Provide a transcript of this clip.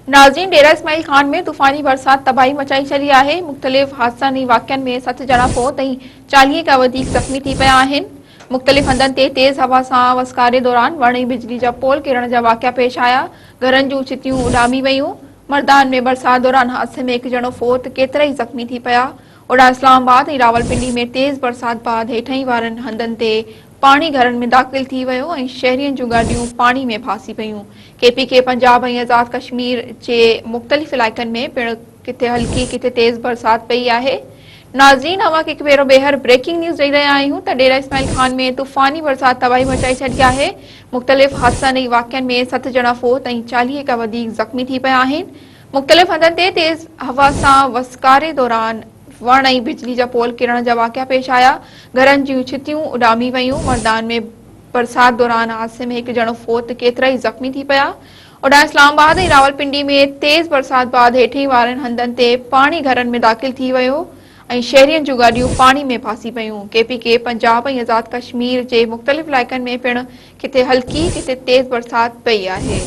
नाज़रीन, डेरा इस्माइल खान में तूफ़ानी बरसात तबाही मचाई छॾी आहे। मुख़्तलिफ़ हादसनि ऐं वाक़िअनि में 60 ॼणा फ़ौत ऐं 40 खां वधीक ज़ख़्मी थी पिया आहिनि। मुख़्तलिफ़ हंधनि ते तेज़ हवा सां वसकारे दौरान वण ऐं बिजली जा पोल किरण जा वाक़िआ पेश आया। घरनि जूं छितियूं उॾामी वयूं। मर्दान में बरसात दौरान हादसे में 1 ॼणो फ़ौत, केतिराई ज़ख़्मी थी पिया। ओॾा इस्लामाबाद ऐं रावलपिंडी में तेज़ बरसात बाद हेठाहीं वारनि हंधनि ते पाणी घरनि में दाख़िल थी वियो ऐं शहरियुनि जूं गाॾियूं पाणी में फासी पयूं। केपीके पंजाब ऐं आज़ाद कश्मीर जे मुख़्तलिफ़ इलाइक़नि में पिणु किथे हल्की किथे तेज़ बरसात पई आहे। नाज़रीन, अवांखे हिकु भेरो ॿीहर ब्रेकिंग न्यूज़ ॾेई रहिया आहियूं त डेरा इस्माइल खान में तूफ़ानी बरसात तबाही मचाए छॾी आहे। मुख़्तलिफ़ हादसनि ऐं वाक़िअनि में 60 ॼणा फ़ौत ऐं 40 खां वधीक ज़ख़्मी थी पिया आहिनि। मुख़्तलिफ़ हंधनि ते तेज़ हवा सां वसकारे दौरान वण ऐं बिजली जा पोल किरण जा वाक़िआ पेश आया। घरनि जूं छितियूं उॾामी वयूं। मर्दान में बरसात दौरान हादसे में 1 ॼणो फ़ौत, केतिराई ज़ख़्मी थी पिया। ओॾा इस्लामाबाद ऐं रावलपिंडी में तेज़ बरसात बाद हेठहीं वारनि हंधनि ते पाणी घरनि में दाख़िल थी वियो ऐं शहरियुनि जूं गाॾियूं पाणी में फासी पयूं। केपीके पंजाब ऐं आज़ाद कश्मीर जे मुख़्तलिफ़ इलाइक़नि में पिणु किथे हल्की किथे तेज़ बरसात पई आहे।